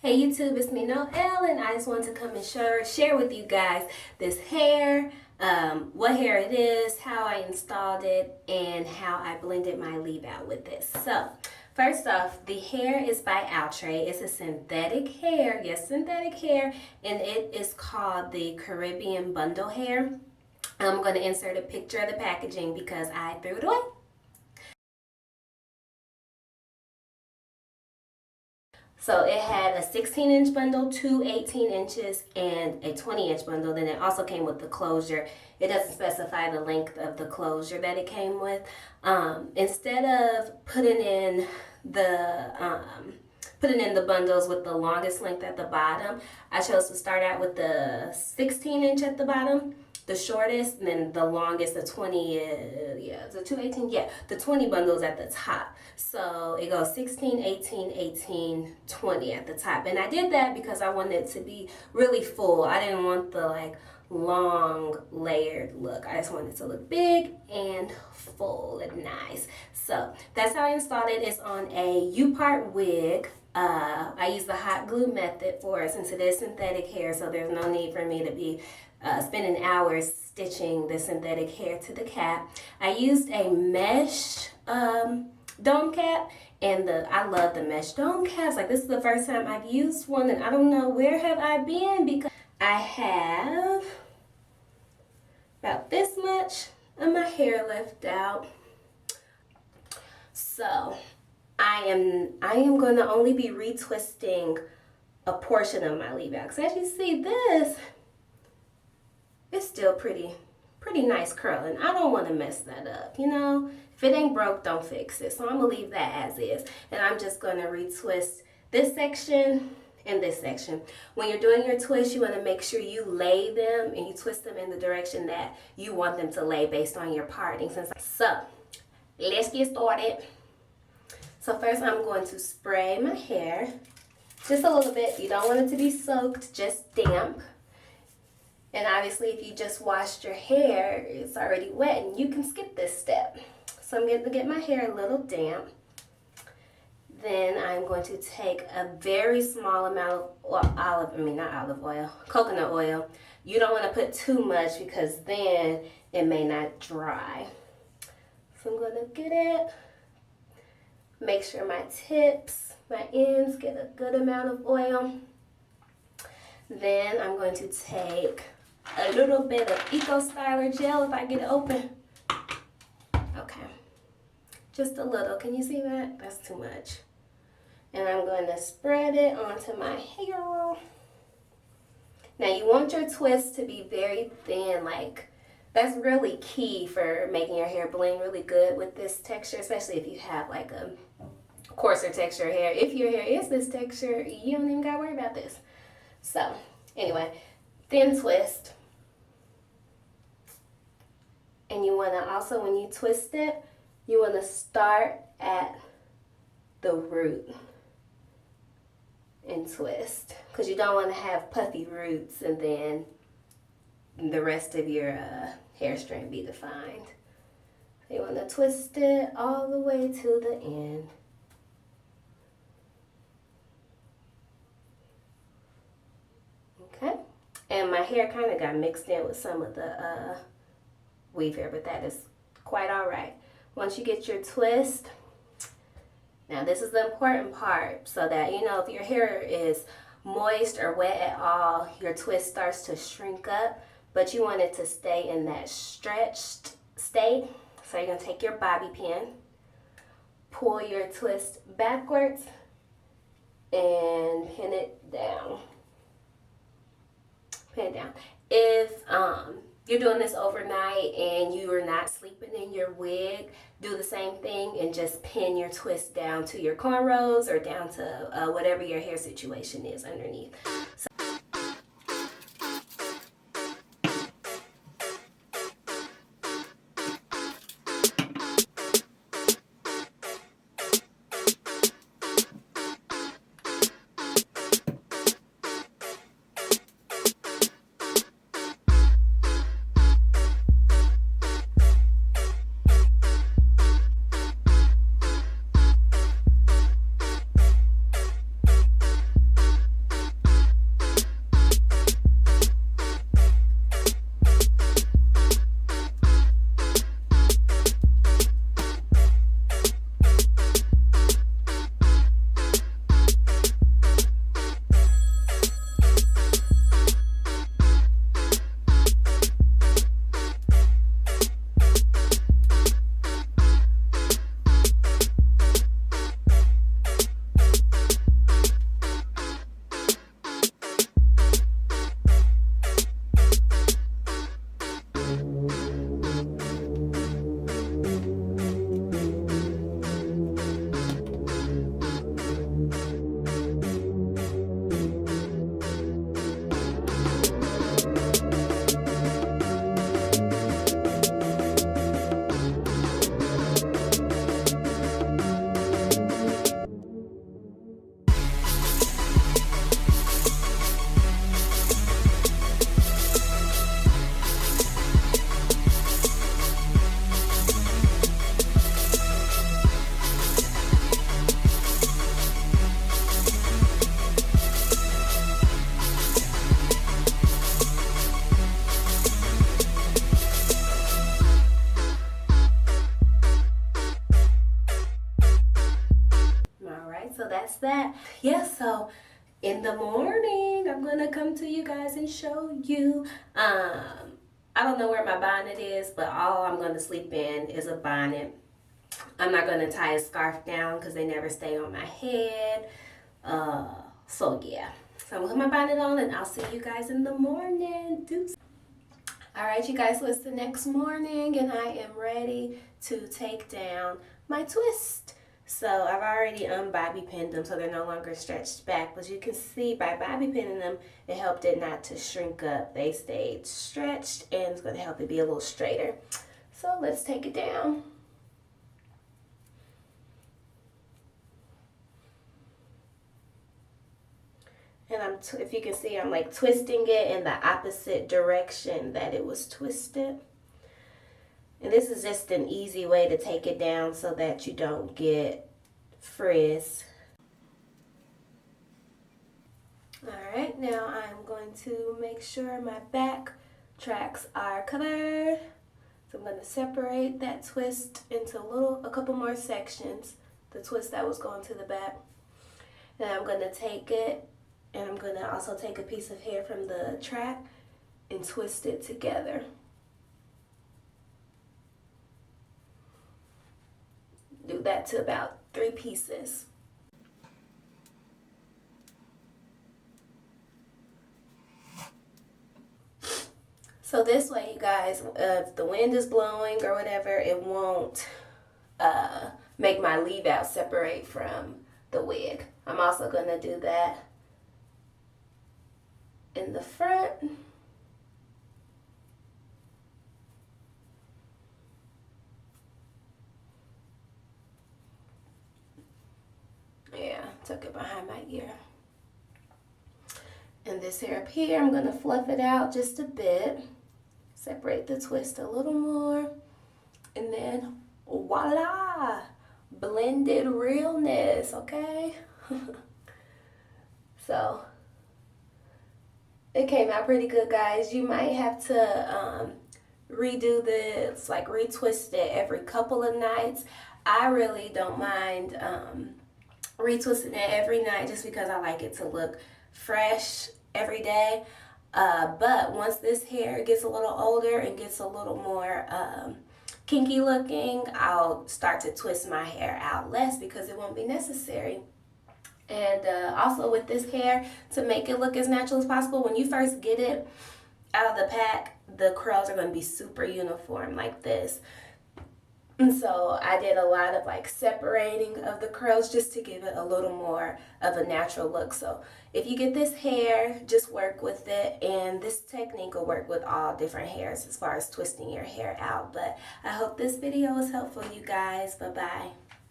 Hey YouTube, it's me Noelle, and I just want to come and share with you guys this hair, what hair it is, how I installed it, and how I blended my leave out with this. So, first off, the hair is by Outre. It's a synthetic hair, yes, synthetic hair, and it is called the Caribbean bundle hair. I'm going to insert a picture of the packaging because I threw it away. So it had a 16-inch bundle, two 18 inches, and a 20-inch bundle. Then it also came with the closure. It doesn't specify the length of the closure that it came with. Instead of putting in the bundles with the longest length at the bottom, I chose to start out with the 16-inch at the bottom, the shortest, and then the longest, the 20, the 218, the 20 bundles at the top. So it goes 16, 18, 18, 20 at the top. And I did that because I wanted it to be really full. I didn't want the long layered look. I just wanted it to look big and full and nice. So that's how I installed it. It's on a U-part wig. I use the hot glue method for it since it is synthetic hair, so there's no need for me to be spending hours stitching the synthetic hair to the cap. I used a mesh dome cap, and I love the mesh dome caps. This is the first time I've used one, and I don't know where have I been because I have about this much of my hair left out. So I am going to only be retwisting a portion of my leave out. Because as you see, this is still pretty nice curling. I don't want to mess that up, you know. If it ain't broke, don't fix it. So I'm going to leave that as is. And I'm just going to retwist this section and this section. When you're doing your twist, you want to make sure you lay them and you twist them in the direction that you want them to lay based on your parting. So let's get started. So first I'm going to spray my hair just a little bit. You don't want it to be soaked, just damp. And obviously if you just washed your hair, it's already wet and you can skip this step. So I'm going to get my hair a little damp. Then I'm going to take a very small amount of coconut oil. You don't want to put too much because then it may not dry. So I'm going to get it. Make sure my tips, my ends get a good amount of oil. Then I'm going to take a little bit of Eco Styler gel if I get it open. Okay. Just a little. Can you see that? That's too much. And I'm going to spread it onto my hair. Now you want your twist to be very thin. That's really key for making your hair blend really good with this texture, especially if you have a coarser texture hair. If your hair is this texture, you don't even gotta worry about this. So anyway, thin twist. And you wanna also, when you twist it, you wanna start at the root and twist, because you don't want to have puffy roots and then the rest of your hair strand be defined. So you want to twist it all the way to the end. Okay, and my hair kind of got mixed in with some of the weave hair, but that is quite all right. Once you get your twist, now this is the important part, so that you know if your hair is moist or wet at all, your twist starts to shrink up, but you want it to stay in that stretched state. So you're going to take your bobby pin, pull your twist backwards, and pin it down. Pin it down. If you're doing this overnight and you are not sleeping in your wig, do the same thing and just pin your twist down to your cornrows or down to whatever your hair situation is underneath. that. Yeah, so in the morning, I'm gonna come to you guys and show you. I don't know where my bonnet is, but all I'm gonna sleep in is a bonnet. I'm not gonna tie a scarf down because they never stay on my head. So yeah. So I'm gonna put my bonnet on and I'll see you guys in the morning. Deuce. Alright, you guys, so it's the next morning and I am ready to take down my twist. So I've already bobby pinned them so they're no longer stretched back. But you can see by bobby pinning them, it helped it not to shrink up. They stayed stretched and it's going to help it be a little straighter. So let's take it down. And if you can see, I'm like twisting it in the opposite direction that it was twisted. And this is just an easy way to take it down so that you don't get frizz. Alright, now I'm going to make sure my back tracks are covered. So I'm going to separate that twist into a couple more sections. The twist that was going to the back. Then I'm going to take it and I'm going to also take a piece of hair from the track and twist it together. Do that to about 3 pieces. So this way, you guys, if the wind is blowing or whatever, it won't make my leave out separate from the wig. I'm also going to do that in the front. Yeah, tuck it behind my ear. And this hair up here, I'm going to fluff it out just a bit. Separate the twist a little more. And then, voila! Blended realness, okay? So, it came out pretty good, guys. You might have to redo this, like retwist it every couple of nights. I really don't mind retwisting it every night just because I like it to look fresh every day. But once this hair gets a little older and gets a little more kinky looking, I'll start to twist my hair out less because it won't be necessary. And also with this hair, to make it look as natural as possible, when you first get it out of the pack, the curls are going to be super uniform like this. And so I did a lot of like separating of the curls just to give it a little more of a natural look. So if you get this hair, just work with it. And this technique will work with all different hairs as far as twisting your hair out. But I hope this video was helpful, you guys. Bye-bye.